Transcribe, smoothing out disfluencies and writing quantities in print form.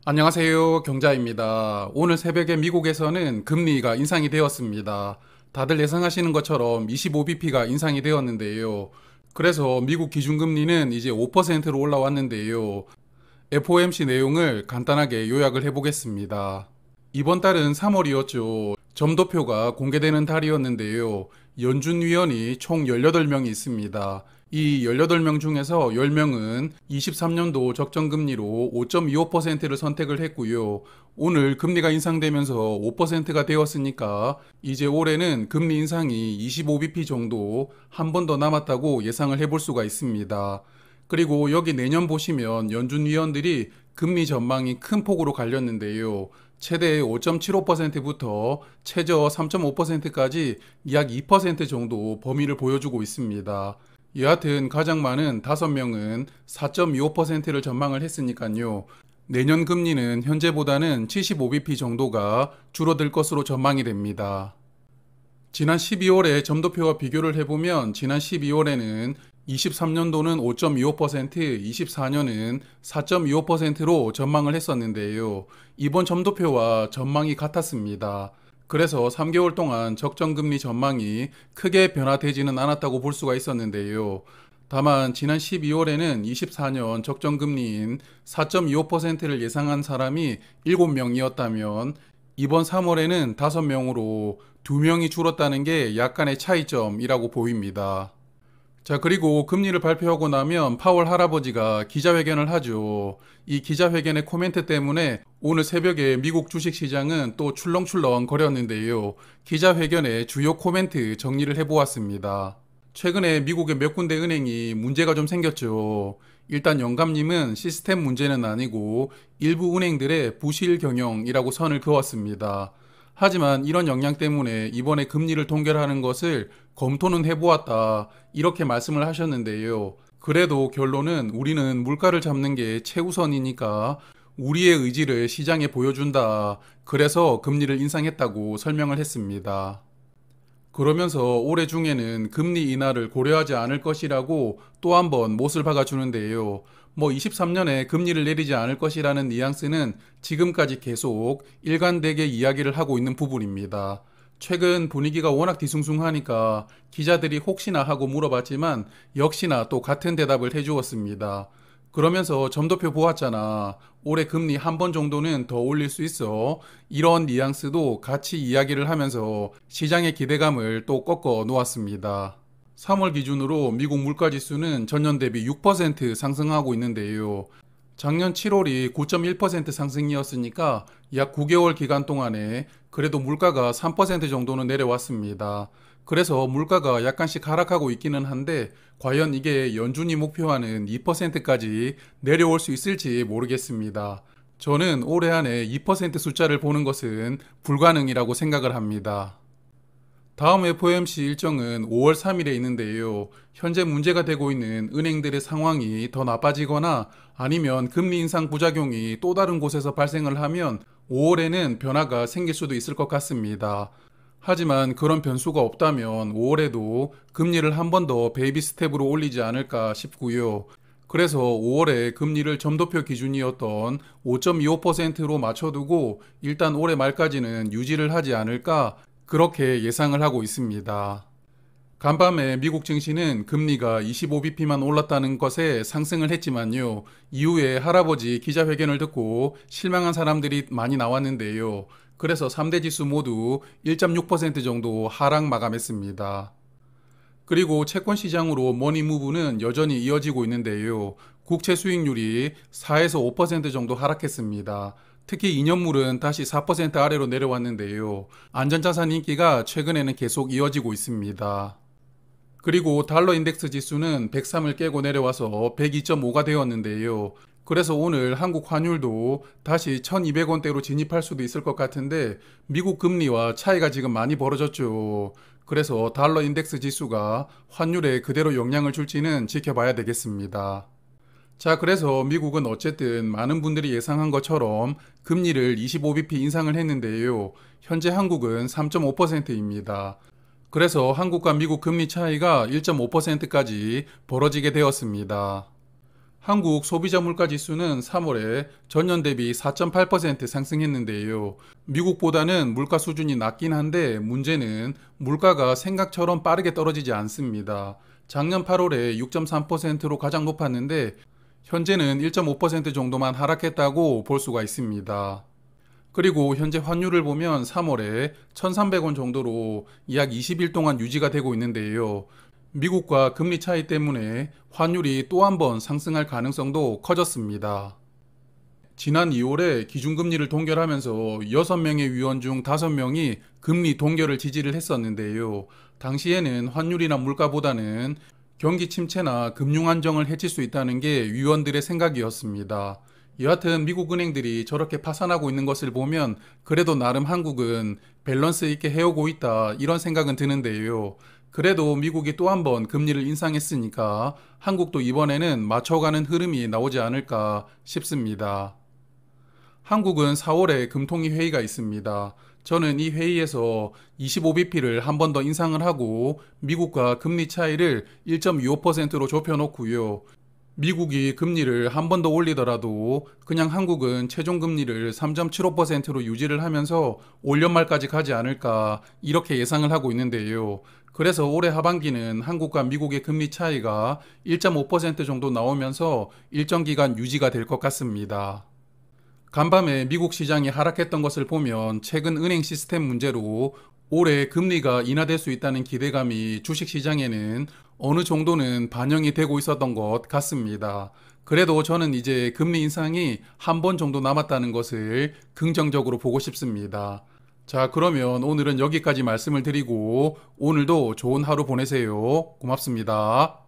안녕하세요. 경자입니다. 오늘 새벽에 미국에서는 금리가 인상이 되었습니다. 다들 예상하시는 것처럼 25bp가 인상이 되었는데요. 그래서 미국 기준금리는 이제 5%로 올라왔는데요. FOMC 내용을 간단하게 요약을 해보겠습니다. 이번 달은 3월이었죠. 점도표가 공개되는 달이었는데요. 연준 위원이 총 18명이 있습니다. 이 18명 중에서 10명은 23년도 적정금리로 5.25%를 선택을 했고요. 오늘 금리가 인상되면서 5%가 되었으니까 이제 올해는 금리 인상이 25bp 정도 한 번 더 남았다고 예상을 해볼 수가 있습니다. 그리고 여기 내년 보시면 연준 위원들이 금리 전망이 큰 폭으로 갈렸는데요. 최대 5.75%부터 최저 3.5%까지 약 2% 정도 범위를 보여주고 있습니다. 여하튼 가장 많은 5명은 4.25%를 전망을 했으니까요. 내년 금리는 현재보다는 75bp 정도가 줄어들 것으로 전망이 됩니다. 지난 12월에 점도표와 비교를 해보면 지난 12월에는 23년도는 5.25%, 24년은 4.25%로 전망을 했었는데요. 이번 점도표와 전망이 같았습니다. 그래서 3개월 동안 적정금리 전망이 크게 변화되지는 않았다고 볼 수가 있었는데요. 다만 지난 12월에는 24년 적정금리인 4.25%를 예상한 사람이 7명이었다면 이번 3월에는 5명으로 2명이 줄었다는 게 약간의 차이점이라고 보입니다. 자, 그리고 금리를 발표하고 나면 파월 할아버지가 기자회견을 하죠. 이 기자회견의 코멘트 때문에 오늘 새벽에 미국 주식시장은 또 출렁출렁 거렸는데요. 기자회견의 주요 코멘트 정리를 해보았습니다. 최근에 미국의 몇 군데 은행이 문제가 좀 생겼죠. 일단 영감님은 시스템 문제는 아니고 일부 은행들의 부실 경영이라고 선을 그었습니다. 하지만 이런 영향 때문에 이번에 금리를 동결하는 것을 검토는 해보았다. 이렇게 말씀을 하셨는데요. 그래도 결론은 우리는 물가를 잡는 게 최우선이니까 우리의 의지를 시장에 보여준다. 그래서 금리를 인상했다고 설명을 했습니다. 그러면서 올해 중에는 금리 인하를 고려하지 않을 것이라고 또 한 번 못을 박아주는데요. 23년에 금리를 내리지 않을 것이라는 뉘앙스는 지금까지 계속 일관되게 이야기를 하고 있는 부분입니다. 최근 분위기가 워낙 뒤숭숭하니까 기자들이 혹시나 하고 물어봤지만 역시나 또 같은 대답을 해주었습니다. 그러면서 점도표 보았잖아. 올해 금리 한 번 정도는 더 올릴 수 있어. 이런 뉘앙스도 같이 이야기를 하면서 시장의 기대감을 또 꺾어 놓았습니다. 3월 기준으로 미국 물가지수는 전년 대비 6% 상승하고 있는데요. 작년 7월이 9.1% 상승이었으니까 약 9개월 기간 동안에 그래도 물가가 3% 정도는 내려왔습니다. 그래서 물가가 약간씩 하락하고 있기는 한데 과연 이게 연준이 목표하는 2%까지 내려올 수 있을지 모르겠습니다. 저는 올해 안에 2% 숫자를 보는 것은 불가능이라고 생각을 합니다. 다음 FOMC 일정은 5월 3일에 있는데요. 현재 문제가 되고 있는 은행들의 상황이 더 나빠지거나 아니면 금리 인상 부작용이 또 다른 곳에서 발생을 하면 5월에는 변화가 생길 수도 있을 것 같습니다. 하지만 그런 변수가 없다면 5월에도 금리를 한 번 더 베이비 스텝으로 올리지 않을까 싶고요. 그래서 5월에 금리를 점도표 기준이었던 5.25%로 맞춰두고 일단 올해 말까지는 유지를 하지 않을까 그렇게 예상을 하고 있습니다. 간밤에 미국 증시는 금리가 25bp만 올랐다는 것에 상승을 했지만요. 이후에 할아버지 기자회견을 듣고 실망한 사람들이 많이 나왔는데요. 그래서 3대 지수 모두 1.6% 정도 하락 마감했습니다. 그리고 채권 시장으로 머니무브는 여전히 이어지고 있는데요. 국채 수익률이 4에서 5% 정도 하락했습니다. 특히 2년물은 다시 4% 아래로 내려왔는데요. 안전자산 인기가 최근에는 계속 이어지고 있습니다. 그리고 달러 인덱스 지수는 103을 깨고 내려와서 102.5가 되었는데요. 그래서 오늘 한국 환율도 다시 1200원대로 진입할 수도 있을 것 같은데 미국 금리와 차이가 지금 많이 벌어졌죠. 그래서 달러 인덱스 지수가 환율에 그대로 영향을 줄지는 지켜봐야 되겠습니다. 자, 그래서 미국은 어쨌든 많은 분들이 예상한 것처럼 금리를 25bp 인상을 했는데요. 현재 한국은 3.5%입니다. 그래서 한국과 미국 금리 차이가 1.5%까지 벌어지게 되었습니다. 한국 소비자 물가 지수는 3월에 전년 대비 4.8% 상승했는데요. 미국보다는 물가 수준이 낮긴 한데 문제는 물가가 생각처럼 빠르게 떨어지지 않습니다. 작년 8월에 6.3%로 가장 높았는데 현재는 1.5% 정도만 하락했다고 볼 수가 있습니다. 그리고 현재 환율을 보면 3월에 1,300원 정도로 약 20일 동안 유지가 되고 있는데요. 미국과 금리 차이 때문에 환율이 또 한 번 상승할 가능성도 커졌습니다. 지난 2월에 기준금리를 동결하면서 6명의 위원 중 5명이 금리 동결을 지지를 했었는데요. 당시에는 환율이나 물가보다는 경기 침체나 금융 안정을 해칠 수 있다는 게 위원들의 생각이었습니다. 여하튼 미국 은행들이 저렇게 파산하고 있는 것을 보면 그래도 나름 한국은 밸런스 있게 해오고 있다 이런 생각은 드는데요. 그래도 미국이 또 한 번 금리를 인상했으니까 한국도 이번에는 맞춰가는 흐름이 나오지 않을까 싶습니다. 한국은 4월에 금통위 회의가 있습니다. 저는 이 회의에서 25bp를 한 번 더 인상을 하고 미국과 금리 차이를 1.25%로 좁혀놓고요. 미국이 금리를 한 번 더 올리더라도 그냥 한국은 최종 금리를 3.75%로 유지를 하면서 올 연말까지 가지 않을까 이렇게 예상을 하고 있는데요. 그래서 올해 하반기는 한국과 미국의 금리 차이가 1.5% 정도 나오면서 일정 기간 유지가 될 것 같습니다. 간밤에 미국 시장이 하락했던 것을 보면 최근 은행 시스템 문제로 올해 금리가 인하될 수 있다는 기대감이 주식시장에는 어느 정도는 반영이 되고 있었던 것 같습니다. 그래도 저는 이제 금리 인상이 한 번 정도 남았다는 것을 긍정적으로 보고 싶습니다. 자, 그러면 오늘은 여기까지 말씀을 드리고 오늘도 좋은 하루 보내세요. 고맙습니다.